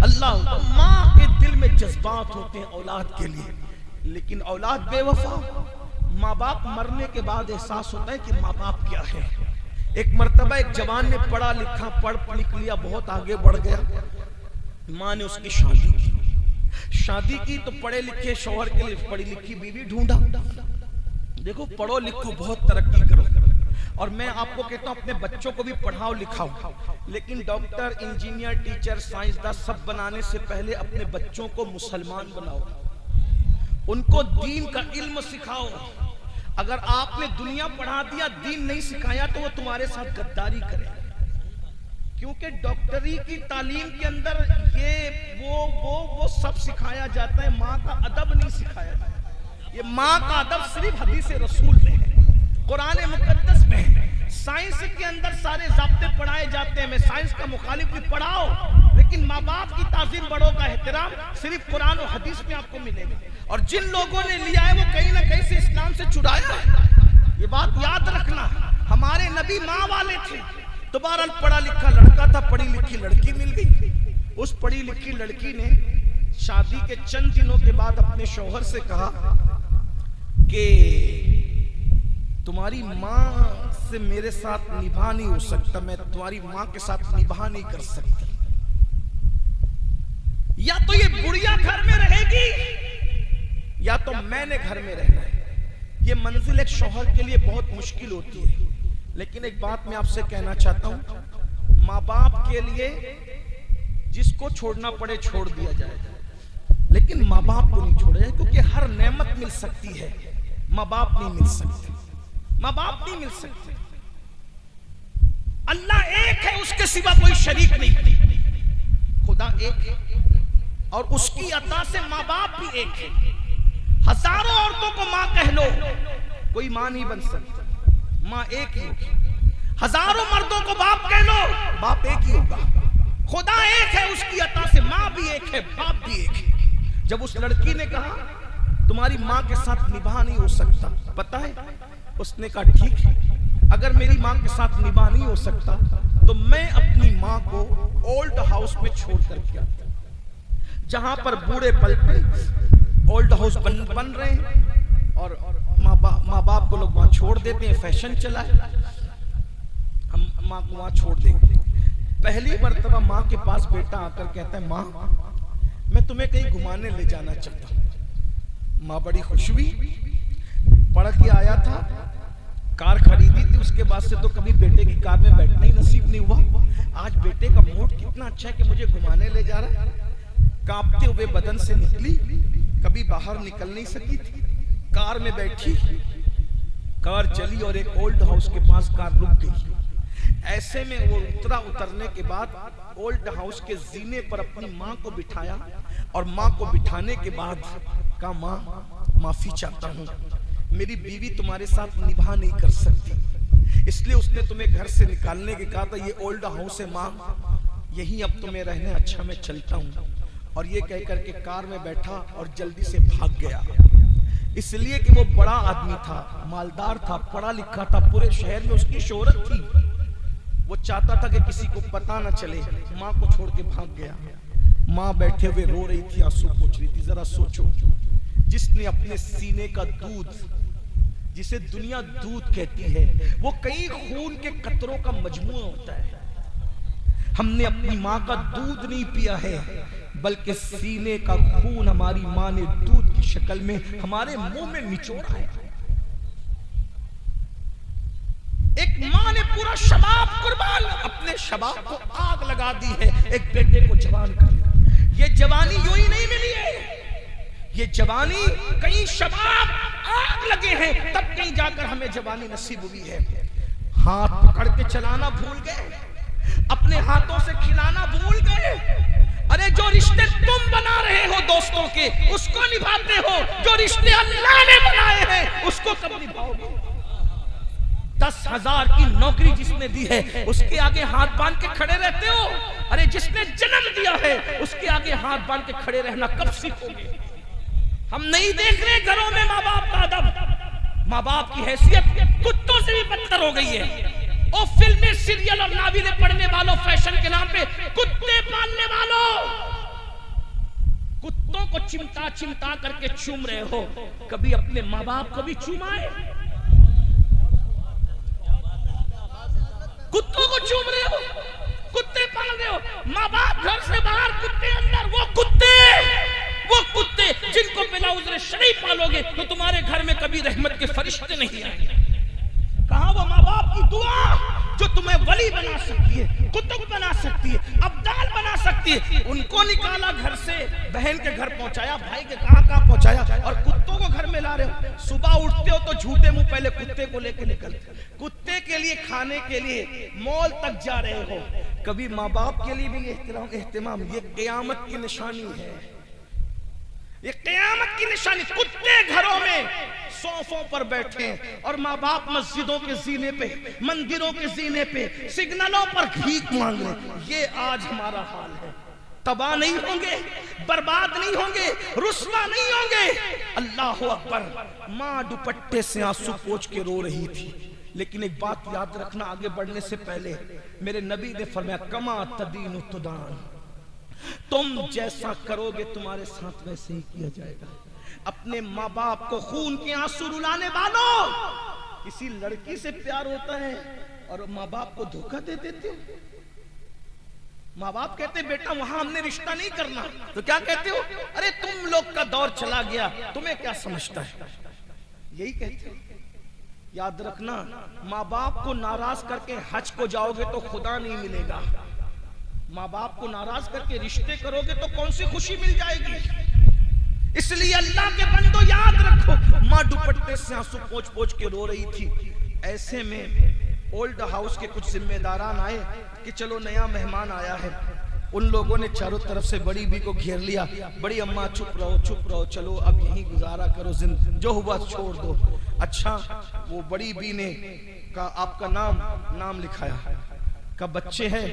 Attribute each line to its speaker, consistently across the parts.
Speaker 1: अल्लाह, माँ के दिल में जज्बात होते हैं औलाद के लिए, लेकिन औलाद बेवफा। माँ बाप मरने के बाद एहसास होता है कि माँ बाप क्या है। एक मर्तबा एक जवान ने पढ़ा लिखा, पढ़ लिख लिया, बहुत आगे बढ़ गया। माँ ने उसकी शादी की तो पढ़े लिखे शौहर के लिए पढ़ी लिखी बीवी ढूंढा। देखो, पढ़ो लिखो, बहुत तरक्की करो। और मैं आपको कहता हूं अपने बच्चों को भी पढ़ाओ लिखाओ, लेकिन डॉक्टर, इंजीनियर, टीचर, साइंसदान सब बनाने से पहले अपने बच्चों को मुसलमान बनाओ, उनको दीन का इल्म सिखाओ। अगर आपने दुनिया पढ़ा दिया, दीन नहीं सिखाया, तो वो तुम्हारे साथ गद्दारी करे। क्योंकि डॉक्टरी की तालीम के अंदर ये वो सब सिखाया जाता है, माँ का अदब नहीं सिखाया जाता। ये माँ का अदब सिर्फ हदीस रसूल में है, कुरान मुकद्दस में है। साइंस के अंदर सारे ज़ाब्ते पढ़ाए जाते हैं, मैं साइंस का मुखालिफ भी, पढ़ाओ, लेकिन माँ बाप की ताज़ीम, बड़ों का एहतराम सिर्फ कुरान और हदीस में आपको मिलेगा। और जिन लोगों ने लिया है वो कहीं ना कहीं से इस्लाम से चुराया है, ये बात याद रखना। हमारे नबी माँ वाले थे, तो बहरहाल पढ़ा लिखा लड़का था, पढ़ी लिखी लड़की मिल गई। उस पढ़ी लिखी लड़की ने शादी के चंद दिनों के बाद अपने शौहर से कहा कि तुम्हारी माँ से मेरे साथ निभा नहीं हो सकता, मैं तुम्हारी माँ के साथ निभा नहीं कर सकती। या तो ये बुढ़िया घर में रहेगी या तो मैंने घर में रहना है। ये मंजिल एक शौहर के लिए बहुत मुश्किल होती है, लेकिन एक बात मैं आपसे कहना चाहता हूं, माँ बाप के लिए जिसको छोड़ना पड़े छोड़ दिया जाएगा, लेकिन माँ बाप को नहीं छोड़ा जाए, क्योंकि हर नेमत मिल सकती है, माँ बाप नहीं मिल सकते। माँ बाप नहीं मिल सकते। अल्लाह एक है, उसके सिवा कोई शरीक नहीं। खुदा एक है और उसकी अता से माँ बाप भी एक है। हजारों औरतों को माँ कह लो, कोई माँ नहीं बन सकती, माँ एक ही होगी। हजारों मर्दों को बाप कह लो, बाप एक ही होगा। खुदा एक है, उसकी अता से माँ भी एक है, बाप भी एक है। जब उस लड़की ने कहा तुम्हारी माँ के साथ निभा नहीं हो सकता, पता है उसने कहा ठीक है, अगर मेरी माँ के साथ निभा नहीं हो सकता तो मैं अपनी माँ को ओल्ड हाउस में छोड़ करके आता, जहां पर बूढ़े पलटे ओल्ड हाउस बन रहे हैं और माँ बाप को लोग वहां छोड़ देते हैं, फैशन चला है, हम माँ को वहां छोड़ देंगे। पहली मर्तबा माँ के पास बेटा आकर कहता है, माँ मैं तुम्हें कहीं घुमाने ले जाना चाहता हूं। माँ बड़ी खुश हुई, पढ़ के आया था, कार खरीदी थी, उसके बाद से तो कभी बेटे की कार में बैठना ही नसीब नहीं हुआ। आज बेटे का मूड कितना अच्छा है कि मुझे घुमाने ले जा रहा है। कांपते हुए बदन से निकली, कभी बाहर निकल नहीं सकी थी, कार में बैठी, कार चली और एक ओल्ड हाउस के पास कार रुक गई। ऐसे में वो उतरने के बाद ओल्ड हाउस के जीने पर अपनी माँ को बिठाया और माँ को बिठाने के बाद कहा, माँ माफी चाहता हूँ, मेरी बीवी तुम्हारे साथ निभा नहीं कर सकती, इसलिए उसने तुम्हें घर से निकालने के कहा था। ये ओल्ड हाउस है माँ, यही अब तुम्हें रहने, अच्छा मैं चलता हूँ। और ये कह करके कार में बैठा और जल्दी से भाग गया, इसलिए कि वो बड़ा आदमी था, मालदार था, पढ़ा लिखा था, पूरे शहर में उसकी शोहरत थी। वो चाहता था कि किसी को पता ना चले, माँ को छोड़ के भाग गया। माँ बैठे हुए रो रही थी, आंसू पोंछ रही थी। जरा सोचो, जिसने अपने सीने का दूध, जिसे दुनिया दूध कहती है, वो कई खून के कतरों का मजमूआ होता है। हमने अपनी माँ का दूध नहीं पिया है, बल्कि सीने का खून हमारी माँ ने दूध की शक्ल में हमारे मुंह में निचोड़ा है। एक माँ ने पूरा शबाब कुर्बान, अपने शबाब को आग लगा दी है एक बेटे को जवान कर। ये जवानी यूं ही नहीं मिली है, ये जवानी कहीं शबाब आग लगे हैं तब कहीं जाकर हमें जवानी नसीब हुई है। हाथ पकड़ के चलाना भूल गए, अपने हाथों से खिलाना भूल गए। अरे जो रिश्ते तुम बना रहे हो दोस्तों के, उसको निभाते हो, जो रिश्ते अल्लाह ने बनाए हैं उसको कब निभाओगे? 10,000 की नौकरी जिसने दी है उसके आगे हाथ बांध के खड़े रहते हो? अरे जिसने जन्म दिया है उसके आगे हाथ बांध के खड़े रहना कब सीखोगे? हम नहीं देख रहे घरों में माँ बाप का अदब, माँ बाप की हैसियत कुत्तों से भी बदतर हो गई है। और फिल्में, सीरियल और नावलें पढ़ने वालों, फैशन के नाम पे कुत्ते पालने वालों, चिमटा चिमटा करके चूम रहे हो, कभी अपने माँ बाप को भी चूमाए? कुत्तों को चूम रहे हो, कुत्ते पाल रहे हो, माँ बाप घर से बाहर, कुत्ते अंदर। वो कुत्ते जिनको बिना उज़्र शरई पालोगे तो तुम्हारे घर में कभी रहमत के फरिश्ते नहीं आएंगे। कहां वो माँ बाप की दुआ जो तुम्हें वली बना सकती है, कुतुब बना सकती है, अब्दाल बना सकती है? उनको निकाला घर से, बहन के घर पहुंचाया, भाई के कहां पहुंचाया, और कुत्तों को घर में ला रहे हो। सुबह उठते हो तो झूठे मुंह पहले कुत्ते को लेके निकलते, कुत्ते के लिए खाने के लिए मॉल तक जा रहे हो। कभी माँ बाप के लिए भी एहतिमाम, ये क़यामत की निशानी है, ये क़यामत की निशानी। कुत्ते घरों में सोफों पर बैठे हैं और माँ बाप मस्जिदों के जीने पे, मंदिरों के जीने पे, सिग्नलों पर भीख मांग रहे। ये आज हमारा हाल है। तबाह नहीं होंगे, बर्बाद नहीं होंगे, रुस्वा नहीं होंगे। अल्लाह अकबर। माँ दुपट्टे से आंसू पोंछ के रो रही थी, लेकिन एक बात याद रखना, आगे बढ़ने से पहले मेरे नबी ने फरमाया, कमा तदीन तुदान, तुम जैसा करोगे तुम्हारे साथ वैसे ही किया जाएगा। अपने माँ बाप को खून के आंसू रुलाने वालों, किसी लड़की से प्यार होता है और माँ बाप को धोखा दे देते हो। माँ बाप कहते बेटा वहां हमने रिश्ता नहीं करना, तो क्या कहते हो? अरे तुम लोग का दौर चला गया, तुम्हें क्या समझता है? यही कहते हो। याद रखना, माँ बाप को नाराज करके हज को जाओगे तो खुदा नहीं मिलेगा। माँ बाप को नाराज करके रिश्ते करोगे तो कौन सी खुशी मिल जाएगी? इसलिए अल्लाह के बंदो याद रखो, माँ दुपट्टे से आंसू पोंछ पोंछ के रो रही थी। ऐसे में ओल्ड हाउस के कुछ जिम्मेदारान आए कि चलो नया मेहमान आया है। उन लोगों ने चारों तरफ से बड़ी बी को घेर लिया। बड़ी अम्मा चुप रहो, चलो अब यहीं गुजारा करो, जो हुआ छोड़ दो। अच्छा, वो बड़ी बी ने कहा आपका नाम लिखाया, का बच्चे हैं,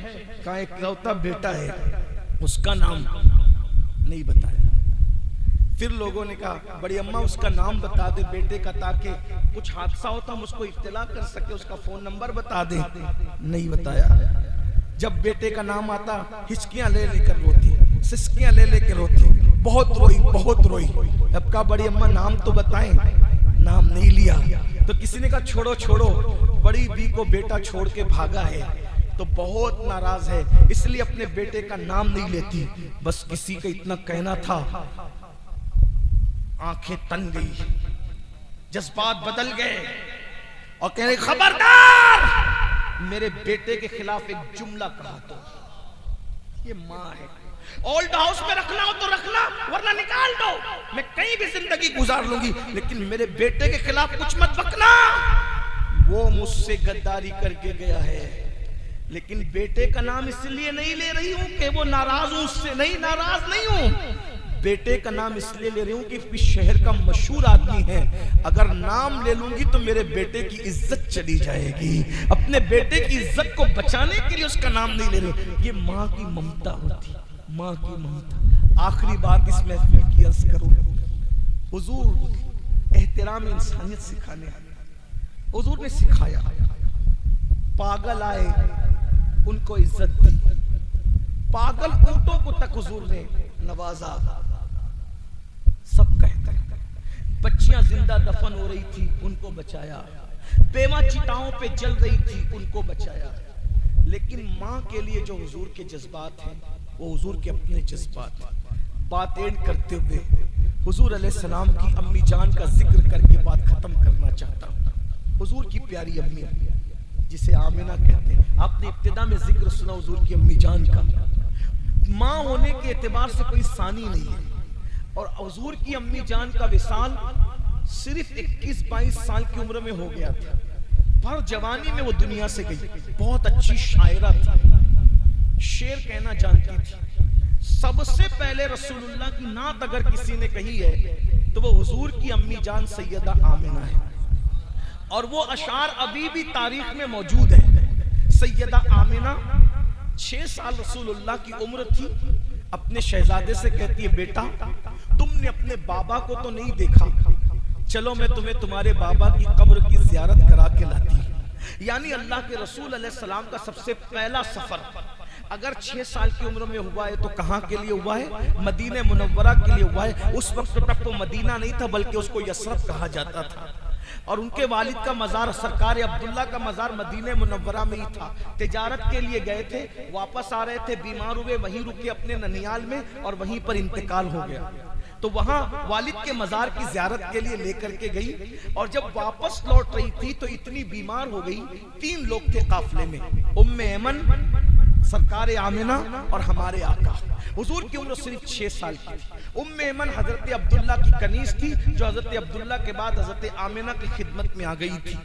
Speaker 1: का एक लौता बेटा है, उसका नाम नहीं बताया। फिर लोगों ने कहा बड़ी अम्मा उसका नाम बता दे बेटे का, ताकि कुछ हादसा हो तो हम उसको इत्तला कर सके, उसका फोन नंबर बता दे। नहीं बताया। जब बेटे का नाम आता हिचकियां ले लेकर रोती, सिसकियां ले लेकर रोती, बहुत रोई। अब कहा बड़ी अम्मा नाम तो बताएं, नाम नहीं लिया। तो किसी ने कहा छोड़ो, बड़ी बी को बेटा छोड़ के भागा है तो बहुत नाराज है, इसलिए अपने बेटे का नाम नहीं लेती। बस किसी का इतना कहना था, आंखें तन गई, जज्बात बदल गए और कह रहे खबरदार, मेरे बेटे के खिलाफ एक जुमला कहा तो। ये माँ है। ओल्ड हाउस में रखना हो तो रखना, वरना निकाल दो, मैं कहीं भी जिंदगी गुजार लूंगी, लेकिन मेरे बेटे के खिलाफ कुछ मत बकना। वो मुझसे गद्दारी करके गया है, लेकिन बेटे का नाम इसलिए नहीं ले रही हूं कि वो नाराज हूं, उससे नहीं, नाराज नहीं हूं। बेटे का नाम इसलिए ले रही हूं कि इस शहर का मशहूर आदमी है, अगर नाम ले लूंगी तो मेरे बेटे की इज्जत चली जाएगी। अपने बेटे की इज्जत को बचाने के लिए उसका नाम नहीं ले रही। ये माँ की ममता होती, माँ की ममता। आखिरी बात इस महफिल की अर्ज करूं, हुजूर एहतराम इंसानियत सिखाने आए। हुजूर ने सिखाया, पागल आए उनको इज्जत दी, पागल ऊंटों को तक हुजूर ने नवाजा। सब कहते हैं, बच्चियां जिंदा दफन हो रही थी, उनको बचाया, बेवा चिताओं पे जल रही थी, उनको बचाया। लेकिन माँ के लिए जो हुजूर के जज्बात हैं वो हुजूर के अपने जज्बात हैं। बात एंड करते हुए हुजूर अलैहिस्सलाम की अम्मी जान का जिक्र करके बात खत्म करना चाहता हूँ। हुजूर की प्यारी अम्मी जिसे आमिना कहते हैं, आपने इब्तिदा में जिक्र सुना हुजूर की अम्मी जान का। माँ होने के एतबार से कोई सानी नहीं है, और हुजूर की अम्मी जान का विसाल सिर्फ 21-22 साल की उम्र में हो गया था। पर जवानी में वो दुनिया से गई। बहुत अच्छी शायरा थी, शेर कहना जानती थी। सबसे पहले रसूलुल्लाह की नात अगर किसी ने कही है तो वो हुजूर की अम्मी जान सैयदा आमिना है, और वो अशार अभी भी तारीख में मौजूद है। सैयदा आमिना 6 साल रसूलुल्लाह की उम्र थी। अपने शहजादे से कहती है, बेटा तुमने अपने बाबा को तो नहीं देखा, चलो मैं तुम्हें तुम्हारे बाबा की कब्र की जियारत करा के लाती हूं। यानी अल्लाह के रसूल अलैहिस्सलाम का सबसे पहला सफर अगर 6 साल की उम्र में हुआ है तो कहाँ के लिए हुआ है? मदीने मुनव्वरा के लिए हुआ है। उस वक्त तक तो मदीना नहीं था बल्कि उसको यसरब कहा जाता था, और उनके वालिद का मजार सरकार अब्दुल्ला का मजार मदीने मुनव्वरा में ही था। तिजारत के लिए गए थे, वापस आ रहे थे, बीमार हुए, वहीं रुके अपने ननियाल में और वहीं पर इंतकाल हो गया। तो वहां वालिद के मजार की ज़ियारत के लिए लेकर के गई, और जब वापस लौट रही थी तो इतनी बीमार हो गई। 3 लोग थे काफले में, उम्मे ऐमन, सरकार आमिना और हमारे आका। हुजूर की उम्र सिर्फ 6 साल की थी। उम्मे ऐमन हजरत अब्दुल्ला की कनीज थी, जो हजरत अब्दुल्ला के बाद हजरत आमिना की खिदमत में आ गई थी।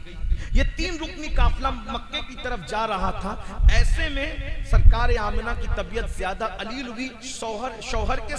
Speaker 1: ये 3 रुकनी काफिला मक्के की तरफ जा रहा था। ऐसे में सरकार आमिना की तबीयत ज्यादा अलील हुई। शौहर के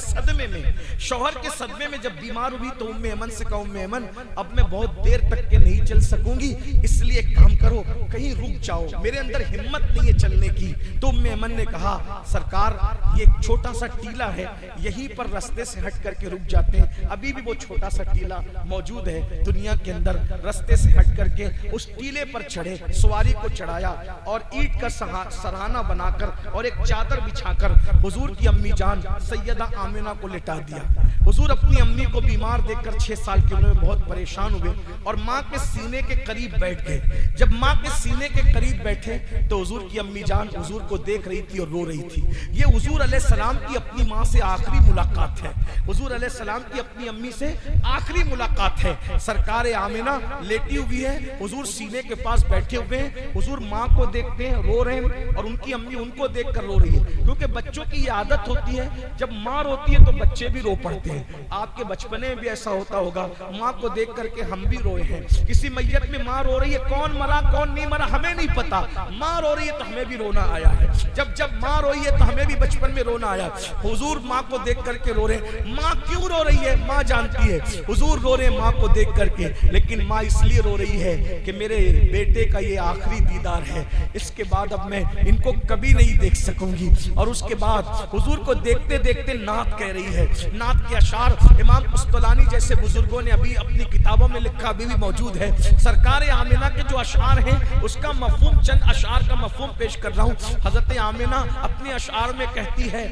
Speaker 1: सदमे में जब बीमार हुई तो उम्मे ऐमन से कहा, उम्मे ऐमन अब मैं बहुत देर तक के नहीं चल सकूंगी, इसलिए एक काम करो, कहीं रुक जाओ, मेरे अंदर हिम्मत नहीं है चलने की। तो उम्मे ऐमन ने कहा, सरकार ये छोटा सा टीला है, यहीं पर रास्ते से हट करके रुक जाते हैं। अभी भी वो छोटा सा टीला मौजूद है दुनिया के अंदर। रास्ते से हट करके उस टीले पर चढ़े, सवारी को चढ़ाया और ईंट का सराहना बनाकर और एक चादर बिछाकर हुजूर की अम्मी जान सैयदा आमिना को लिटा दिया। हुजूर अपनी अम्मी को बीमार देखकर 6 साल की उम्र में बहुत परेशान हुए और माँ के सीने के करीब बैठ गए। जब माँ के सीने के करीब बैठे तो हुजूर की अम्मी जान हुजूर को देख रही थी और रो रही थी। ये हुजूर अलैहिस्सलाम की अपनी माँ से आखिरी मुलाकात है। हुजूर अलैहिस्सलाम की अपनी अम्मी से आखिरी मुलाकात है। सरकार आमिना लेटी हुई है, हुजूर सीने के पास बैठे हुए हैं। हुजूर माँ को देखते हैं, रो रहे हैं, और उनकी अम्मी उनको देखकर रो रही है। क्योंकि बच्चों की ये आदत होती है, जब माँ रोती है तो बच्चे भी रो पड़ते हैं। आपके बचपने में भी ऐसा होता होगा, माँ को देख करके हम भी रोए हैं। किसी मैयत में माँ रो रही है, कौन मरा कौन नहीं मरा हमें नहीं पता, माँ रो रही है तो हमें भी रोना आया है। जब माँ रोई है तो हमें भी बचपन में रोना आया। हुजूर माँ को देख करके रो रहे। माँ क्यों रो रही है? माँ जानती है। हुजूर रो रहे माँ को देख करके, लेकिन माँ इसलिए रो रही है कि मेरे बेटे का ये आखिरी दीदार है, इसके बाद अब मैं इनको कभी नहीं देख सकूंगी। और उसके बाद हुजूर को देखते देखते नात कह रही है। नात के अशार इमाम कुस्तलानी जैसे बुजुर्गों ने अभी अपनी किताबों में लिखा, अभी भी मौजूद है। सरकार आमिना के जो अशार हैं उसका मफहूम, चंद अशार का मफहूम पेश कर रहा हूँ। हजरत आमिना अपने अशार में कहती है,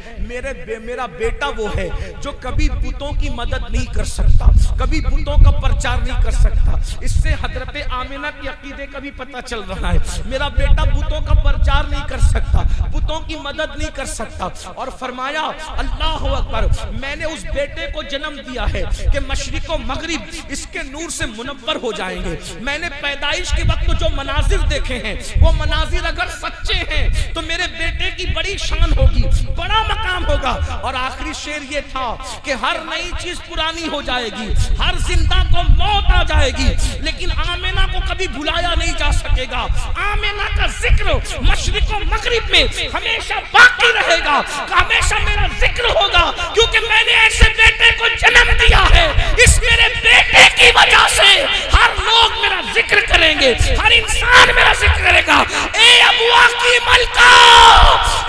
Speaker 1: मेरा बेटा वो है जो कभी बुतों की मदद नहीं कर सकता, कभी बुतों का प्रचार नहीं कर सकता। इससे हजरत आमिना की अकीदे का भी पता चल रहा है। मेरा बेटा बुतों का प्रचार नहीं कर सकता, बुतों की मदद नहीं कर सकता। और फरमाया, अल्लाह अकबर, मैंने उस बेटे को जन्म दिया है कि मशरिक और मगरिब इसके नूर से मुनव्वर हो जाएंगे। मैंने पैदाइश के वक्त जो मनाजिर देखे हैं वो मनाजिर अगर सच्चे हैं तो मेरे बेटे की बड़ी शान होगी, बड़ा मकाम होगा। और आखिरी शेर ये था कि हर नई चीज पुरानी हो जाएगी, हर जिंदा को मौत आ जाएगी, लेकिन आमिना को कभी भुलाया नहीं जा सकेगा। आमिना का जिक्र मशरिक और मगरिब में हमेशा बाकी रहेगा, हमेशा मेरा जिक्र होगा, क्योंकि मैंने ऐसे बेटे को जन्म दिया है। इस मेरे बेटे की वजह से हर लोग मेरा जिक्र करेंगे, हर इंसान मेरा जिक्र करेगा। ए अबू अकीम अलका,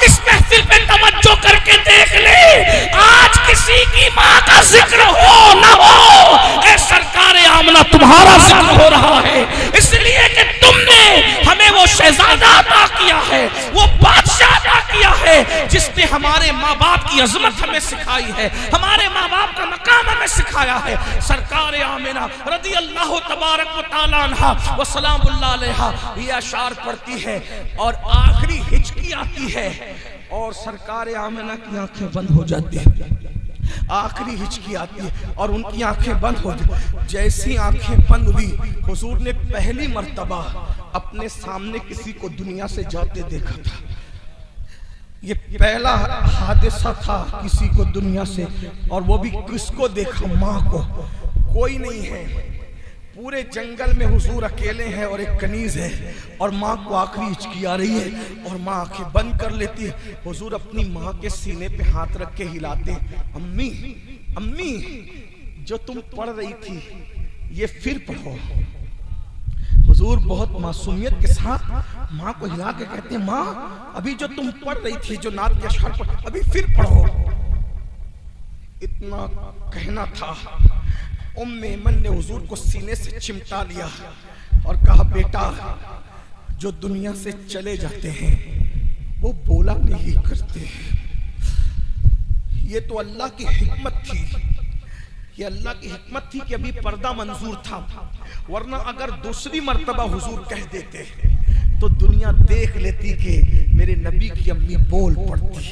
Speaker 1: इस महफिल पे तवज्जो करके देख ले, आज किसी की माँ का जिक्र हो ना हो, ए सरकार आमिना तुम्हारा जिक्र हो रहा है। इसलिए कि तुमने हमें वो शहजादा अता किया है, वो बादशाह अता किया है जिसने हमारे माँ बाप की अजमत हमें सिखाई है, हमारे माँ बाप का मकाम हमें सिखाया है। सरकार आमिना रज़ी अल्लाह तबारक व तआला अन्हा व सलामुल्लाह अलैहा ये अशार पढ़ती है और आखिरी हिचकी आती है और सरकार आमिना की आंखें बंद हो जाती है। आखिरी हिचकी आती है और उनकी आंखें बंद हो जाती। जैसी आंखें बंद हुई, हुजूर ने पहली मर्तबा अपने सामने किसी को दुनिया से जाते देखा था। ये पहला हादसा था किसी को दुनिया से, और वो भी किसको देखा? माँ को। कोई नहीं है, पूरे जंगल में हुजूर अकेले हैं और एक कनीज है, और माँ को आखिरी हिचकी आ रही है और माँ आंखें बंद कर लेती है। हुजूर अपनी माँ के सीने पे हाथ रख के हिलाते, अम्मी अम्मी जो तुम पढ़ रही थी ये फिर पढ़ो। हुजूर बहुत मासूमियत के साथ माँ को हिला के कहते हैं, माँ अभी जो तुम पढ़ रही थी, जो नात के अशआर पढ़, अभी फिर पढ़ो। इतना कहना था, उम्मे ऐमन ने हुजूर को सीने से चिमटा लिया और कहा, बेटा जो दुनिया से चले जाते हैं वो बोला नहीं करते। ये तो अल्लाह की हिकमत थी, ये अल्लाह की हिकमत थी कि अभी पर्दा मंजूर था, वरना अगर दूसरी मर्तबा हुजूर कह देते तो दुनिया देख लेती कि मेरे नबी की अम्मी बोल पड़ती।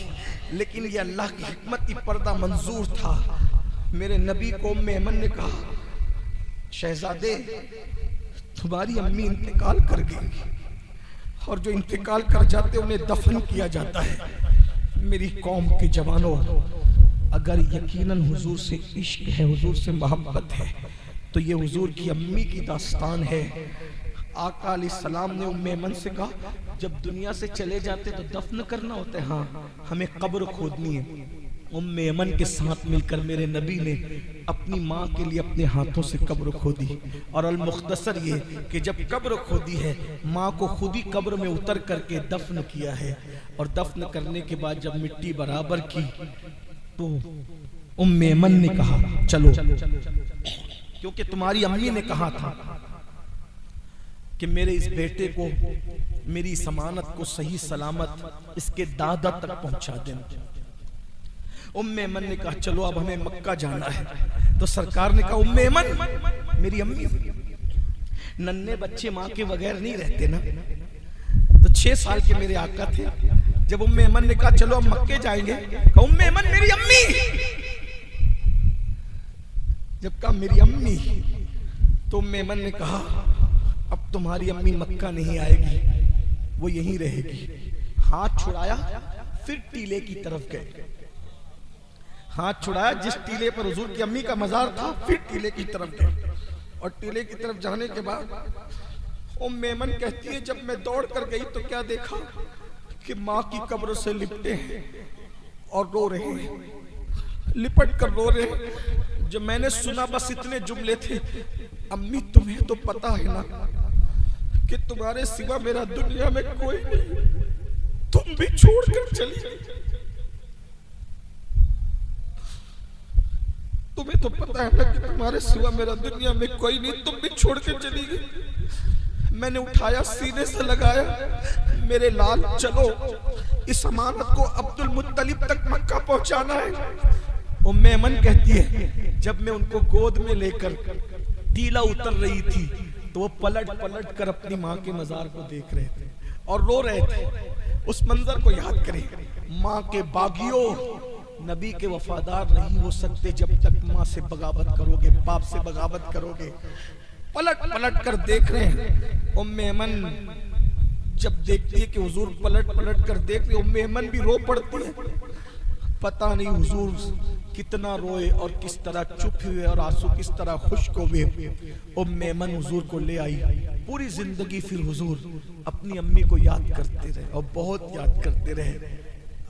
Speaker 1: लेकिन ये अल्लाह की हिकमत, पर्दा मंजूर था। मेरे नबी को उम्मे ऐमन ने कहा, शहजादे तुम्हारी अम्मी इंतकाल कर गई, और जो इंतकाल कर जाते उन्हें दफन किया जाता है। मेरी कौम के जवानों, अगर यकीनन हुजूर से इश्क है, हुजूर से मोहब्बत है, तो ये हुजूर की अम्मी की दास्तान है। आका अलैहिस्सलाम ने उम्मे ऐमन से कहा, जब दुनिया से चले जाते तो दफन करना होता है, हाँ हमें कब्र खोदनी है। उम्मे ऐमन के साथ मिलकर मेरे नबी ने अपनी माँ के लिए अपने हाथों से कब्र खोदी। और अल मुख्तसर ये कि जब कब्र खोदी है, माँ को खुद ही कब्र में उतर करके दफन किया है। और दफन करने के बाद जब मिट्टी बराबर की तो उम्मे ऐमन ने कहा, चलो, क्योंकि तुम्हारी अम्मी ने कहा था कि मेरे इस बेटे को, मेरी इस अमानत को सही सलामत इसके दादा तक पहुंचा देना। उम्मे ऐमन ने कहा, चलो अब हमें मक्का जाना है। तो सरकार ने कहा, उम्मे ऐमन मेरी अम्मी, नन्हे बच्चे माँ के बगैर नहीं रहते ना। तो 6 साल के मेरे आका थे। जब उम्मे ऐमन ने कहा चलो हम मक्के जाएंगे, कहा उम्मे ऐमन मेरी अम्मी। जब कहा मेरी अम्मी, तो उम्मे ऐमन ने कहा अब तुम्हारी अम्मी मक्का नहीं आएगी, वो यहीं रहेगी। हाथ छुड़ाया, फिर टीले की तरफ गए। हाथ छुड़ाया, जिस टीले पर हुजूर की अम्मी का मजार था, फिर टीले की तरफ गए। और टीले की तरफ जाने के बाद उम्मे ऐमन कहती है, जब मैं दौड़ कर गई तो क्या देखा कि माँ की कब्र से लिपटे हैं और रो रहे हैं, लिपट कर रो रहे हैं। जब मैंने सुना बस इतने जुमले थे, अम्मी तुम्हें तो पता है ना कि तुम्हारे सिवा मेरा दुनिया में कोई नहीं, तुम भी छोड़कर चली गई। तुम्हें तो पता है ना कि तुम्हारे सिवा मेरा दुनिया में कोई नहीं, तुम भी छोड़ के चली गई। मैंने उठाया, सीने से लगाया, मेरे लाल चलो, इस अमानत को अब्दुल मुत्तलिब तक मक्का पहुंचाना है। उम्मे ऐमन कहती है, जब मैं उनको गोद में लेकर टीला उतर रही थी तो वो पलट पलट कर अपनी माँ के मजार को देख रहे थे और रो रहे थे। उस मंजर को याद करें, माँ के बागियों, नबी के वफादार नहीं हो सकते जब तक माँ से बगावत करोगे, बाप से बगावत करोगे। पलट पलट कर देख रहे हैं। उम्मे ऐमन जब देखती है कि हुजूर पलट पलट कर देख रहे, उम्मे ऐमन भी रो पड़ती है। पता नहीं हुजूर कितना रोए और किस तरह चुप हुए और आंसू किस तरह खुश्क हुए। उम्मे ऐमन हुजूर को ले आई। पूरी जिंदगी फिर हुजूर अपनी अम्मी को याद करते रहे और बहुत याद करते रहे।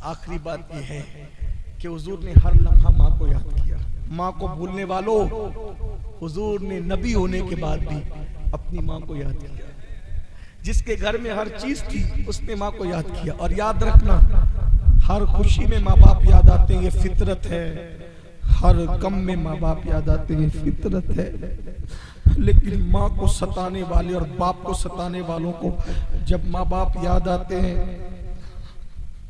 Speaker 1: आखिरी बात यह है कि हुजूर ने हर लम्हा माँ को याद किया। माँ को भूलने वालों, हुजूर ने नबी होने के बाद भी अपनी माँ को याद किया। जिसके घर में हर चीज थी उसने माँ को याद किया। और याद रखना, हर खुशी में माँ बाप याद आते हैं, ये फितरत है। हर गम में माँ बाप याद आते हैं, ये फितरत है। लेकिन माँ को सताने वाले और बाप को सताने वालों को जब माँ बाप याद आते हैं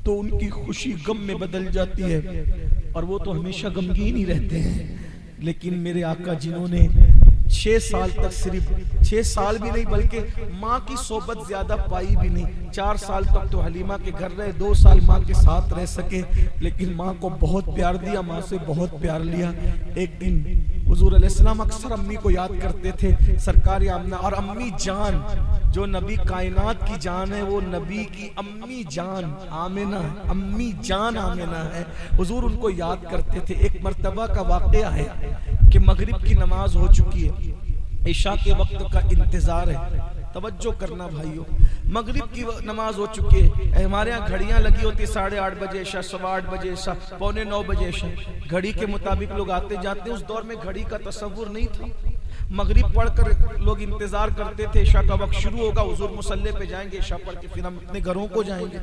Speaker 1: तो उनकी खुशी गम में बदल जाती है और वो तो हमेशा गमगीन ही रहते हैं। लेकिन मेरे आका जिन्होंने 6 साल तक, सिर्फ 6 साल भी नहीं बल्कि माँ की सोबत ज्यादा पाई भी नहीं, 4 साल तक तो हलीमा के घर रहे, 2 साल माँ के साथ रह सके, लेकिन माँ को बहुत प्यार दिया, माँ से बहुत प्यार लिया। एक दिन हुजूर अलैहिस्सलाम अक्सर अम्मी को याद करते थे, सरकार आमना। और अम्मी जान, जो नबी कायनात की जान है, वो नबी की अम्मी जान आमिना, अम्मी जान आमिना है। हुजूर उनको याद करते थे। एक मर्तबा का वाकया है कि मगरिब की नमाज हो चुकी है, इशा के वक्त का इंतजार है। तवज्जो करना भाइयों, मगरिब की नमाज हो चुकी है। हमारे यहाँ घड़ियां लगी होती, 8:30 बजे इशा, 8:15 बजे इशा, 8:45 बजे इशा। घड़ी के मुताबिक लोग आते जाते। उस दौर में घड़ी का तस्वुर नहीं था। मगरिब पढ़कर लोग इंतजार करते थे, इशा का वक्त शुरू होगा, हुजूर मुसल्ले पे जाएंगे, इशा पढ़ के फिर हम अपने घरों को जाएंगे।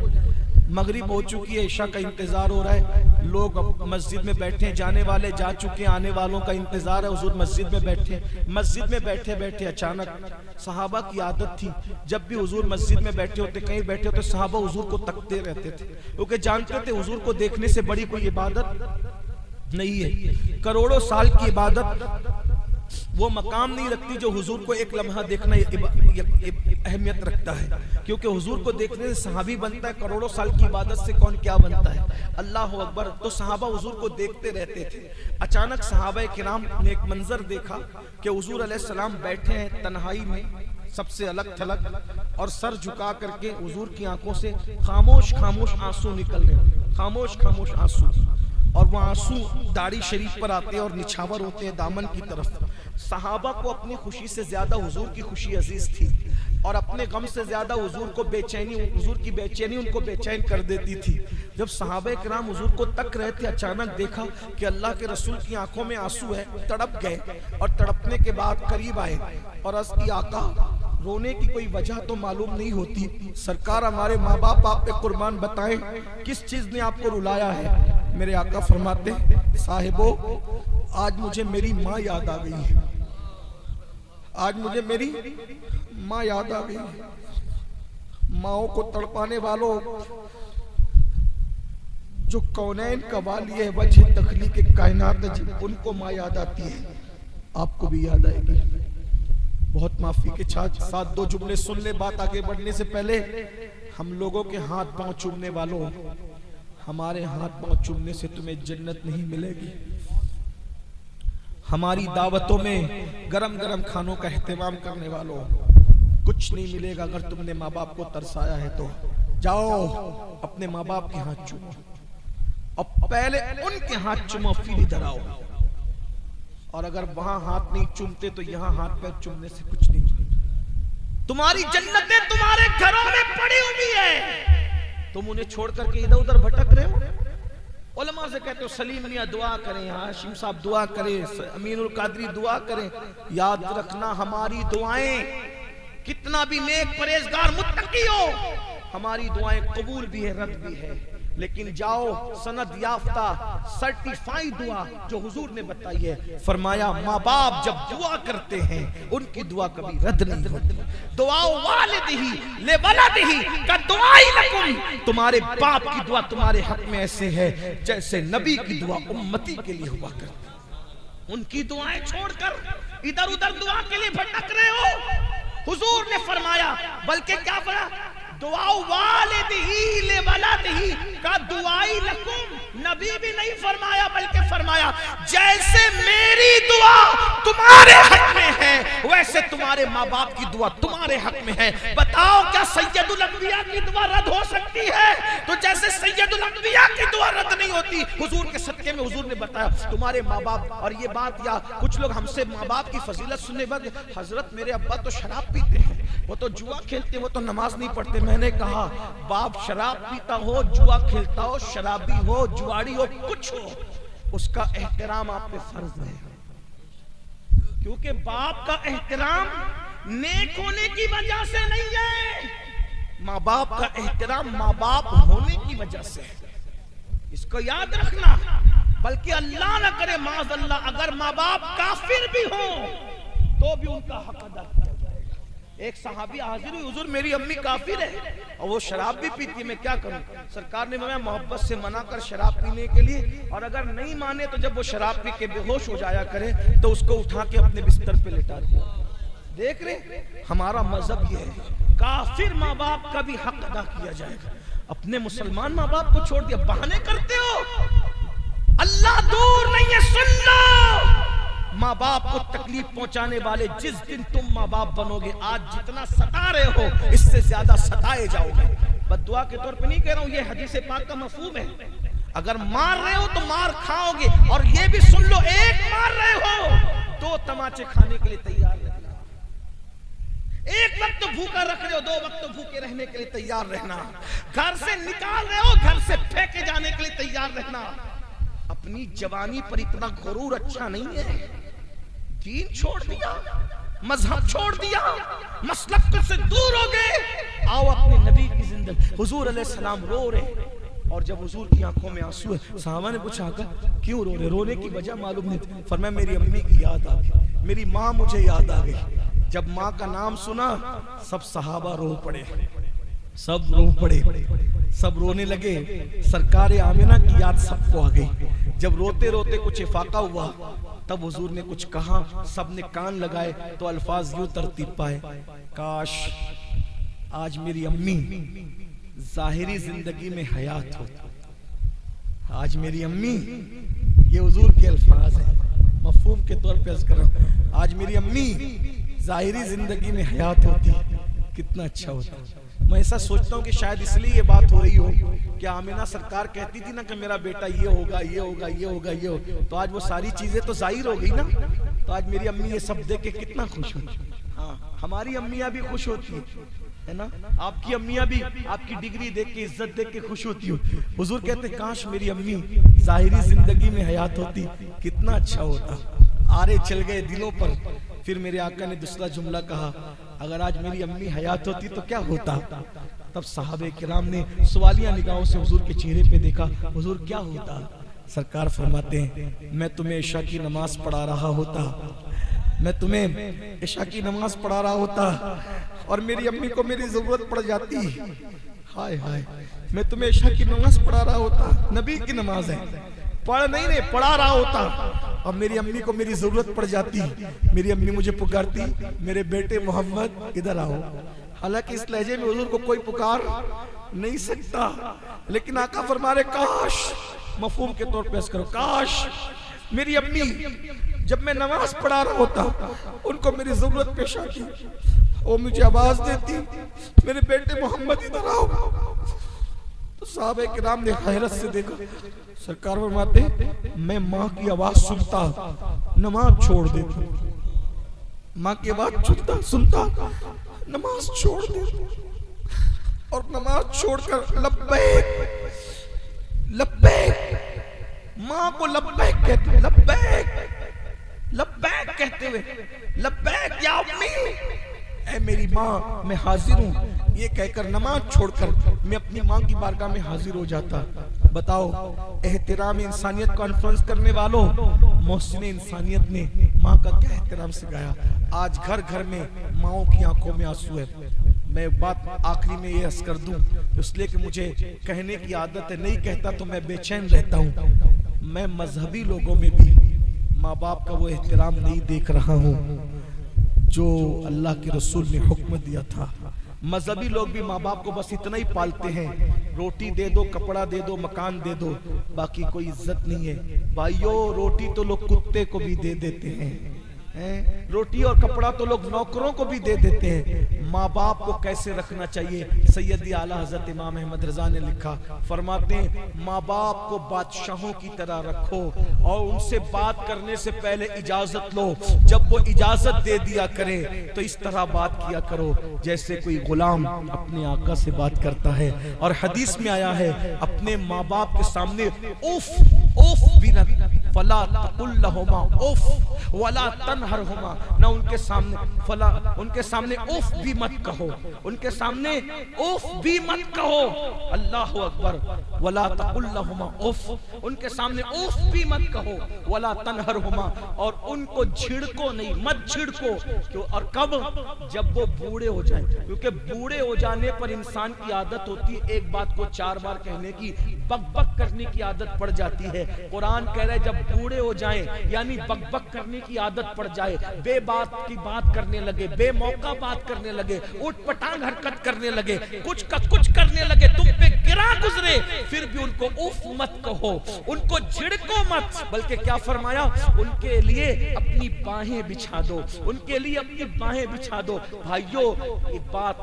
Speaker 1: मगरिब हो चुकी है, इशा का इंतजार हो रहा है, लोग मस्जिद में बैठे हैं, जाने वाले जा चुके हैं, आने वालों का इंतजार है, हुजूर मस्जिद में बैठे। मस्जिद में बैठे बैठे अचानक सहाबा की आदत थी, जब भी हुजूर मस्जिद में बैठे होते, कहीं बैठे होते, सहाबा हुजूर को तकते रहते थे, क्योंकि जानते थे हुजूर को देखने से बड़ी कोई इबादत नहीं है। करोड़ों साल की इबादत वो मकाम नहीं रखती जो हुजूर को एक लम्हा देखना अहमियत रखता है, क्योंकि हुजूर को देखने से सहाबी बनता है, करोड़ों साल की इबादत से कौन क्या बनता है। अल्लाह अकबर। तो सहाबा हुजूर को देखते रहते थे। अचानक सहाबा किराम ने एक मंजर देखा कि हुजूर अलैहिस्सलाम बैठे हैं तन्हाई में, सबसे अलग थलग, और सर झुका करके हुजूर की आंखों से खामोश खामोश आंसू निकल रहे, खामोश खामोश आंसू, और वो आंसू दाढ़ी शरीफ पर आते हैं और निछावर होते हैं दामन की तरफ। सहाबा को अपनी खुशी से ज्यादा हुजूर की खुशी अजीज थी, और अपने गम से ज्यादा हुजूर को बेचैनी, हुजूर की बेचैनी उनको बेचैन कर देती थी। जब सहाबा किराम हुजूर को तक रहे थे, अचानक देखा कि अल्लाह के रसूल की आंखों में आंसू है, तड़प गए, और तड़पने के बाद करीब आए और अर्ज़ की, आका रोने की कोई वजह तो मालूम नहीं होती, सरकार हमारे माँ बाप आप पे कुर्बान, बताएं किस चीज ने आपको रुलाया है। मेरे आका फरमाते, साहिबो आज मुझे मेरी माँ याद आ गई है, आज मुझे मेरी माँ याद आ गई है। माओ को तड़पाने वालों, जो कौनैन का वाली है, वजह तखलीक कायनात, उनको माँ याद आती है, आपको भी याद आएगी। बहुत माफी के साथ दो जुमले सुन ले, बात आगे बढ़ने से पहले। हम लोगों के हाथ पांव चूमने वालों, हमारे हाथ पांव चूमने से तुम्हें जन्नत नहीं मिलेगी। हमारी दावतों में गरम गरम खानों का एहतमाम करने वालों, कुछ नहीं मिलेगा अगर तुमने माँ बाप को तरसाया है। तो जाओ अपने माँ बाप के हाथ चूमो, और पहले उनके हाथ चूमो, फिर इधर आओ। और अगर वहां हाथ नहीं चूमते तो यहाँ हाथ पैर चूमने से कुछ नहीं। तुम्हारी जन्नतें तुम्हारे घरों में पड़ी हुई है, तुम उन्हें छोड़ करके इधर उधर भटक रहे हो। उलमा से कहते हो सलीम मियां दुआ करें, हाशिम साहब दुआ करें, अमीनुल कादरी दुआ करें। याद रखना, हमारी दुआएं, कितना भी नेक परहेजगार मुत्तकी हो, हमारी दुआएं कबूल भी है, रद्द भी है। लेकिन जाओ सनद याफ्ता सर्टिफाइड दुआ जो हुजूर ने बताई है, फरमाया माँ बाप जब दुआ करते हैं उनकी दुआ कभी रद्द नहीं होती। दुआ वालिदिही ले वलदिही का दुआई लकुम, तुम्हारे बाप की दुआ तुम्हारे हक में ऐसे है जैसे नबी की दुआ उम्मती के लिए हुआ करती। उनकी दुआएं छोड़कर इधर उधर दुआ के लिए भटक रहे हो। हुजूर ने फरमाया, बल्कि क्या फरमाया, दुआ वालिदिही ले वलदिही का दुआई लकुम। नबी भी नहीं फरमाया, बल्कि फरमाया जैसे मेरी दुआ तुम्हारे हक में है, वैसे तुम्हारे माँ बाप की दुआ तुम्हारे हक में है। बताओ क्या सैयदुल अंबिया की दुआ रद्द हो सकती है? तो जैसे सैयदुल अंबिया की दुआ रद्द नहीं होती, हुजूर के सदके में हुजूर ने बताया तुम्हारे माँ बाप। और ये बात, या कुछ लोग हमसे माँ बाप की फजीलत सुनने बाद, हजरत मेरे अब्बा तो शराब पीते हैं, वो तो जुआ खेलते, वो तो नमाज नहीं पढ़ते। मैंने कहा बाप शराब पीता हो, जुआ खेलता हो, शराबी हो, जुआड़ी हो, कुछ हो, उसका एहतराम आप पे फर्ज है, क्योंकि बाप का एहतराम नेक होने की वजह से नहीं है, माँ बाप का एहतराम माँ बाप होने की वजह से है। इसको याद रखना। बल्कि अल्लाह ना करे माज़ अल्लाह, अगर माँ बाप काफिर भी हो तो भी उनका हक अदा किया जाएगा। एक सहाबी हाजिर हुई, हुजूर मेरी अम्मी काफिर है और वो शराब भी पीती है, मैं क्या करूं? सरकार ने मैं मोहब्बत से मना कर शराब पीने के लिए, और अगर नहीं माने तो जब वो शराब पी के बेहोश हो जाया करे तो उसको उठा के अपने बिस्तर पे लिटा दिया। देख रहे, हमारा मजहब ये है, काफिर माँ बाप का भी हक अदा किया जाएगा। अपने मुसलमान माँ बाप को छोड़ दिया, बहाने करते हो, अल्लाह दूर नहीं है, सुन लो। माँ बाप को तकलीफ पहुंचाने वाले, जिस दिन तुम माँ बाप बनोगे, आज जितना सता रहे हो इससे ज्यादा सताए जाओगे। बद्दुआ के तौर पे नहीं कह रहा हूं, ये हदीस पाक का मफहूम है। अगर मार रहे हो तो मार खाओगे, और ये भी सुन लो, एक मार रहे हो 2 तमाचे खाने के लिए तैयार रहना। एक वक्त तो भूखा रख रहे हो, 2 वक्त तो भूखे रहने के लिए तैयार रहना। घर से निकाल रहे हो, घर से फेंके जाने के लिए तैयार रहना। अपनी जवानी पर इतना गुरूर अच्छा नहीं है, दीन छोड़ दिया, मजहब छोड़ दिया, मसलक से दूर हो गए, आओ अपने नबी की जिंदगी। हुजूर अलैहिस्सलाम रो रहे, और जब हुजूर की आंखों में आंसू है, सहाबा ने पूछा क्यों रो रहे? रोने की वजह मालूम नहीं थी। फरमाया मेरी अम्मी की याद आ गई, मेरी माँ मुझे याद आ गई। जब माँ का नाम सुना सब सहाबा रो पड़े, सब रो पड़े, सब रोने लगे। सरकार आमिना की याद सबको आ गई। जब रोते रोते कुछ इफाका हुआ तब हुजूर ने कुछ कहा, सबने कान लगाए तो अल्फाज यूं तरतीब पाए, काश आज मेरी अम्मी जाहिरी जिंदगी में हयात हो। आज मेरी अम्मी, ये हुजूर के अल्फाज हैं, मफहूम के तौर पे अर्ज कर रहा हूं, आज मेरी अम्मी जाहिरी जिंदगी में हयात होती कितना अच्छा होता। मैं ऐसा सोचता हूँ कि शायद इसलिए ये बात हो रही हो कि आमिना सरकार कहती थी ना कि मेरा बेटा ये होगा, ये होगा, ये होगा, ये होगा, तो आज वो सारी चीजें तो जाहिर हो गई ना। तो आज मेरी अम्मी ये सब देख के कितना खुश हुई। हाँ, हमारी अम्मियाँ भी खुश होती है ना, आपकी अम्मियाँ भी आपकी डिग्री देख के, इज्जत देख के खुश होती हो। हुजूर कहते काश मेरी अम्मी जाहिरी जिंदगी में हयात होती कितना अच्छा होता। आरे चल गए दिलों पर। फिर मेरे आका ने दूसरा जुमला कहा, अगर आज मेरी अम्मी हयात होती तो क्या होता? तब सहाबे किराम ने सवालिया निगाहों से हुजूर के चेहरे पे देखा, हुजूर क्या होता? सरकार फरमाते हैं, मैं तुम्हें इशा की नमाज पढ़ा रहा होता, मैं तुम्हें इशा की नमाज पढ़ा रहा होता और मेरी अम्मी को मेरी जरूरत पड़ जाती, हाय हाय, मैं तुम्हें इशा की नमाज पढ़ा रहा होता, नबी की नमाज है, पढ़ नहीं पढ़ा रहा होता, और मेरी अम्मी को मेरी जरूरत पड़ जाती, मेरी अम्मी मुझे पुकारती, मेरे बेटे मोहम्मद इधर आओ। हालांकि इस लहजे में हुजूर को कोई पुकार नहीं सकता, लेकिन आका फरमा रहे काश, मफहूम के तौर पे अर्ज करो, काश मेरी अम्मी जब मैं नमाज पढ़ा रहा होता उनको मेरी जरूरत पेश आती, वो मुझे आवाज देती, मेरे बेटे मोहम्मद इधर आओ। तो साहबे किराम ने हैरत से देखा। सरकार फरमाते मैं माँ की आवाज सुनता नमाज छोड़ देता, माँ की आवाज सुनता नमाज छोड़ देता, और नमाज छोड़कर लब्बैक लब्बैक, माँ को लब्बैक कहते, लब्बैक लब्बैक कहते हुए, लब्बैक या अम्मी, ऐ मेरी माँ मैं हाजिर हूँ, ये कहकर नमाज छोड़कर मैं अपनी माँ की बारगाह में हाजिर हो जाता। बताओ, एहतराम इंसानियत कॉन्फ्रेंस करने वालों, मोहसिन इंसानियत ने माँ का क्या एहतराम सिखाया। आज घर घर में माँओं की आंखों में आंसू है। मैं बात आखिरी में ये अर्ज कर दूं, इसलिए कि मुझे कहने की आदत है, नहीं कहता तो मैं बेचैन रहता हूँ। मैं मजहबी लोगों में भी माँ बाप का वो एहतराम नहीं देख रहा हूँ जो अल्लाह के रसूल ने हुक्म दिया था। मजहबी लोग भी माँ बाप को बस इतना ही पालते हैं, रोटी दे दो, कपड़ा दे दो, मकान दे दो, बाकी कोई इज्जत नहीं है। भाइयों, रोटी तो लोग कुत्ते को भी दे देते हैं, रोटी और कपड़ा तो लोग नौकरों को भी दे देते हैं। माँ बाप को कैसे रखना चाहिए, सैयदी आला हजरत इमाम अहमद रजा ने लिखा, फरमाते हैं माँ बाप को बादशाहों की तरह रखो और उनसे बात करने से पहले इजाजत लो। जब वो इजाजत दे दिया करे तो इस तरह बात किया करो जैसे कोई गुलाम अपने आका से बात करता है। और हदीस में आया है, अपने माँ बाप के सामने उफ उफ भी न, फला तकुल लहुमा उफ वला तनहरहुमा, ना उनके सामने फला, उनके सामने उफ भी मत कहो, उनके सामने उफ भी मत कहो। अल्लाहु अकबर। वला तकुल लहुमा उफ, उनके सामने उफ भी मत कहो, वला तनहरहुमा, और उनको झिड़को नहीं, मत झिड़को। क्यों? और कब? जब वो बूढ़े हो जाएं, क्योंकि बूढ़े हो जाने पर इंसान की आदत होती है एक बात को 4 बार कहने की, बकबक करने की आदत पड़ जाती है। कुरान कह रहा है जब बूढ़े हो जाएं, यानी बकबक करने की आदत पड़ जाए, बेबात की बात करने लगे, बेमौका बात करने लगे, उठ पटांग हरकत करने लगे, कुछ का कुछ करने लगे, तुम पे गिरा गुजरे, फिर भी उनको उफ मत कहो, उनको झिड़को मत, बल्कि क्या फरमाया, उनके लिए अपनी बाहें बिछा दो, उनके लिए अपनी बाहें बिछा दो। भाइयों, एक बात,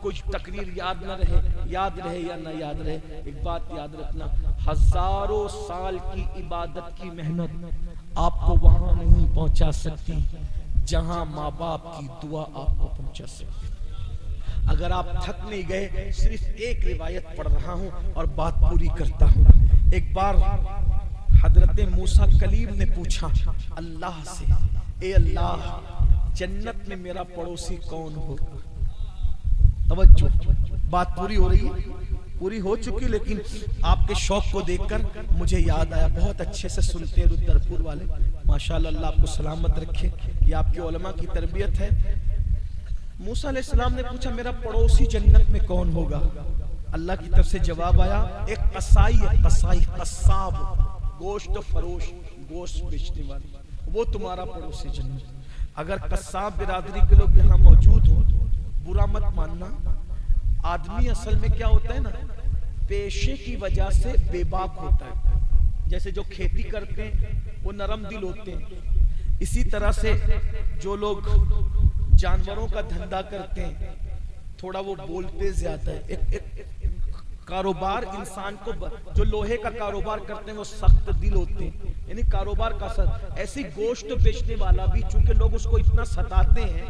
Speaker 1: कुछ तकरीर याद न रहे, याद रहे या न याद रहे, एक बात याद रखना, हजारों साल की इबादत की मेहनत आपको वहां नहीं पहुंचा सकती जहां माँ बाप की दुआ आपको पहुंचा सकती। अगर आप थक नहीं गए, सिर्फ एक रिवायत पढ़ रहा हूं और बात पूरी करता हूं। एक बार हजरत मूसा कलीम ने पूछा अल्लाह से, ए अल्लाह, जन्नत में मेरा पड़ोसी कौन होगा। तवज्जो, बात पूरी हो रही है, पूरी हो चुकी, लेकिन आपके शौक को देखकर मुझे याद आया। बहुत अच्छे से सुनते हैं रुद्रपुर वाले, माशाल्लाह, अल्लाह आपको सलामत रखे। ये आपके उलमा की तरबियत है। मूसा अलैहिस्सलाम ने पूछा मेरा पड़ोसी जन्नत में कौन होगा। अल्लाह की तरफ से जवाब आया, एक कसाई है, कसाई कसाब, गोश्त फरोश, गोश्त बेचने वाला, वो तुम्हारा पड़ोसी जन्नत। अगर कसाब बिरादरी के लोग यहाँ मौजूद हो, बुरा मत मानना। आदमी असल में क्या होता है ना, पेशे की वजह से बेबाक होता है। जैसे जो खेती करते हैं वो नरम दिल होते हैं, इसी तरह से जो लोग जानवरों का धंधा करते हैं थोड़ा वो बोलते ज्यादा है। एक कारोबार इंसान को, जो लोहे का कारोबार करते हैं वो सख्त दिल होते हैं, यानी कारोबार का सख्त। ऐसी गोश्त बेचने वाला भी चूंकि लोग उसको इतना सताते हैं,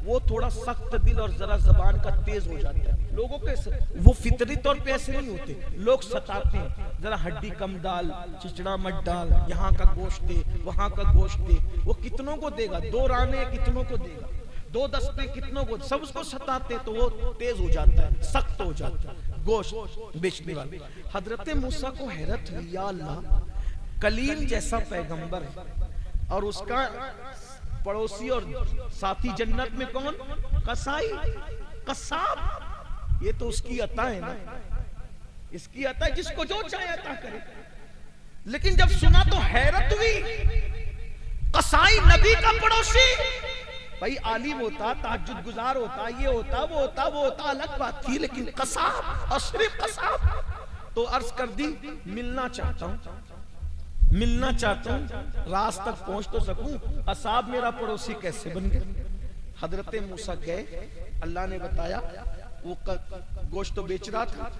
Speaker 1: वो थोड़ा सख्त दिल और जरा जबान का तेज हो जाता है। लोगों के वो फितरी तौर पे ऐसे नहीं होते, लोग सताते हैं, जरा हड्डी कम डाल, चिचड़ा मत डाल, यहाँ का गोश्त दे, वहां का गोश्त दे। वो कितनों को देगा, 2 राने कितनों को देगा, 2 दस्ते कितनों को, सब उसको सताते तो वो तेज हो जाता है, सख्त हो जाता है गोश्त बेचने वाले। हजरत मूसा को हैरत हुई, या अल्लाह, कलीम जैसा पैगंबर है और उसका पड़ोसी और साथी जन्नत में कौन, कसाई, कसाब। ये तो उसकी अता है ना, इसकी अता है, जिसको जो चाहे अता करे। लेकिन जब सुना तो हैरत हुई, कसाई नबी का पड़ोसी। भाई आलिम होता, ताज्जुद गुजार होता, ये होता, वो होता, वो होता, अलग बात थी, लेकिन कसाब और सिर्फ कसाब। तो अर्ज कर दी, मिलना चाहता हूं, मिलना चाहता हूं, राज तक पहुंच तो सकूं, कसाब मेरा पड़ोसी कैसे बन गए। हजरत मूसा गए, अल्लाह ने बताया वो गोश्त तो बेच रहा था,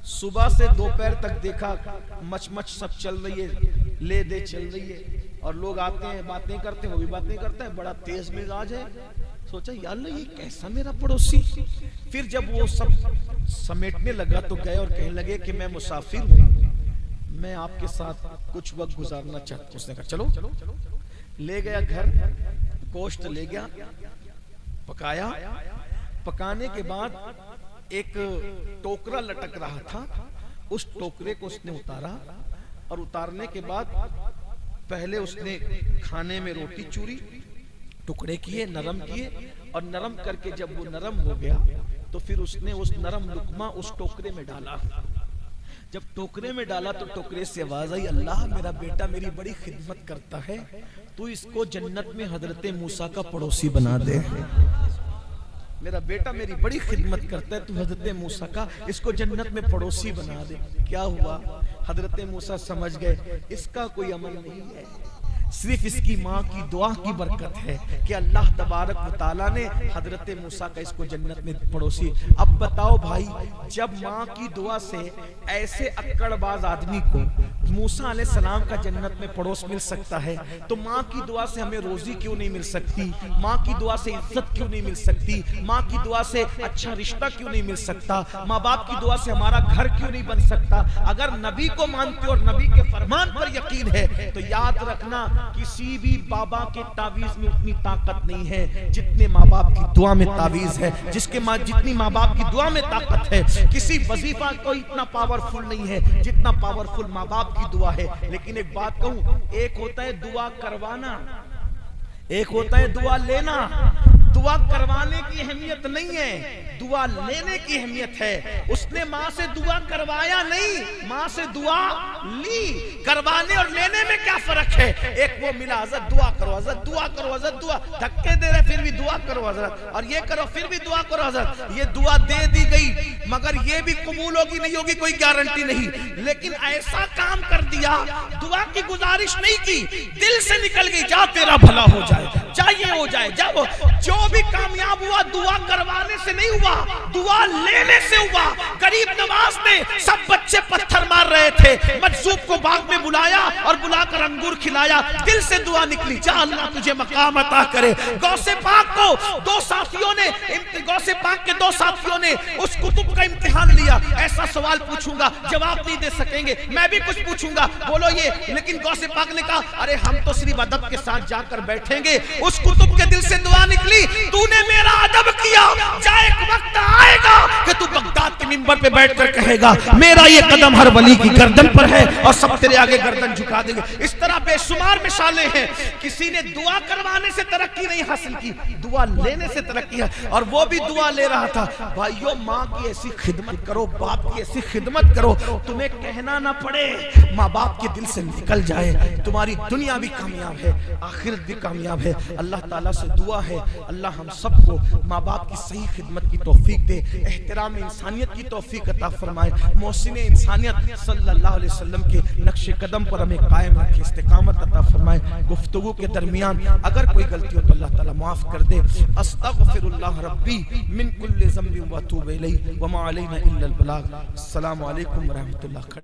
Speaker 1: सुबह से दोपहर तक देखा मच सब चल रही है, ले दे चल रही है, और लोग आते हैं बातें करते हैं, वो भी बातें करते हैं, बड़ा तेज मिजाज है। सोचा यार ये कैसा मेरा पड़ोसी। फिर जब वो सब समेटने लगा तो गए और कहने लगे कि मैं मुसाफिर हूँ, मैं आपके साथ कुछ वक्त गुजारना चाहता हूँ। उसने कहा चलो, ले गया घर, गोश्त ले गया, पकाया, पकाने के बाद एक टोकरा लटक रहा था, उस टोकरे को उसने उतारा, और उतारने के बाद पहले उसने खाने में रोटी चूरी, टुकड़े किए, नरम किए, और नरम करके जब वो नरम हो गया तो फिर उसने उस नरम लुकमा उस टोकरे में डाला। जब टोकरे में डाला तो टोकरे से आवाज आई, अल्लाह मेरा बेटा मेरी बड़ी खिदमत करता है, तू इसको जन्नत में हजरत मूसा का पड़ोसी बना दे। मेरा बेटा मेरी बड़ी खिदमत करता है, तू हजरत मूसा का इसको जन्नत में पड़ोसी बना दे। क्या हुआ, हजरत मूसा समझ गए इसका कोई अमल नहीं है, सिर्फ इसकी माँ की दुआ की बरकत है कि अल्लाह तबारक व तआला ने हजरत मूसा का इसको जन्नत में पड़ोसी। अब बताओ भाई, जब माँ की दुआ से ऐसे अक्कड़बाज आदमी को मूसा अलैहिस्सलाम का जन्नत में पड़ोस मिल सकता है, तो माँ की दुआ से हमें रोजी क्यों नहीं मिल सकती, माँ की दुआ से इज्जत क्यों नहीं मिल सकती, माँ की दुआ से अच्छा रिश्ता क्यों नहीं मिल सकता, माँ बाप की दुआ से हमारा घर क्यों नहीं बन सकता। अगर नबी को मानते और नबी के फरमान पर यकीन है तो याद रखना, किसी भी बाबा के तावीज में उतनी ताकत नहीं है जितने माँ बाप की दुआ में तावीज है, जितनी माँ बाप की दुआ में ताकत है। किसी वजीफा को इतना पावरफुल नहीं है जितना पावरफुल माँ बाप की दुआ है। लेकिन एक बात कहूं, एक होता है दुआ करवाना, एक होता है दुआ लेना। दुआ करवाने की अहमियत नहीं है, दुआ लेने की अहमियत है। उसने माँ से दुआ करवाया नहीं, माँ से दुआ ली। करवाने और लेने में क्या फर्क है? एक वो मिला, हज़रत दुआ करो, हज़रत दुआ करो, हज़रत दुआ, धक्के दे रहे फिर भी दुआ करो हज़रत, और ये करो फिर भी दुआ करो हज़रत। ये दुआ दे दी गई, मगर ये भी कबूल होगी नहीं होगी कोई गारंटी नहीं। लेकिन ऐसा काम कर दिया, दुआ की गुजारिश नहीं की, दिल से निकल गई, जा तेरा भला हो जाए, जा ये हो जाए, जा वो, जो भी कामयाब हुआ दुआ करवाने से नहीं हुआ, दुआ लेने से हुआ। गरीब नवाज ने सब बच्चे पत्थर मार रहे थे, मजसूब को बाग में बुलाया और बुलाकर अंगूर खिलाया, दिल से दुआ निकली, जा अल्लाह तुझे मकाम अता करे। गौसे पाक को दो साथियों ने, गौसे पाक के दो साथियों ने उस कुतुब का इम्तिहान लिया। ऐसा सवाल पूछूंगा, जवाब नहीं दे सकेंगे, मैं भी कुछ पूछूंगा, बोलो ये। लेकिन गौसे पाक ने कहा, अरे हम तो सिर्फ अदब के साथ जाकर बैठेंगे। उस कुतुब के दिल से दुआ निकली, तूने मेरा अदब किया, जा एक वक्त आएगा कि तू बगदाद के मिंबर पे बैठकर कहेगा मेरा ये कदम हर वली की गर्दन पर है और सब तेरे आगे गर्दन झुका देंगे। इस तरह बेशुमार मिसालें हैं। किसी ने दुआ करवाने से तरक्की नहीं हासिल की, दुआ लेने से तरक्की है। और वो भी दुआ ले रहा था। भाइयों, माँ की ऐसी खिदमत करो, बाप की ऐसी खिदमत करो, तुम्हें कहना ना पड़े, माँ बाप के दिल से निकल जाए, तुम्हारी दुनिया भी कामयाब है, आखिरत भी कामयाब है। अल्लाह ताला से दुआ है, अल्लाह हम सबको माँ बाप की सही खिदमत की तौफीक दे, एहतराम इंसानियत की तौफीक अता फरमाए, मोहसिन इंसानियत सल्लल्लाहु अलैहि वसल्लम के नक्शे कदम पर हमें कायम रखे, इस्तिकामत अता फरमाए। गुफ्तगू के दरमियान अगर कोई गलती हो तो अल्लाह ताला माफ कर दे। अस्तगफिरुल्लाह रब्बी मिन कुल्लि ज़ंबिन व अतूबु इलैहि व मा अलैना इल्लल बलाग। अस्सलामु अलैकुम व रहमतुल्लाह।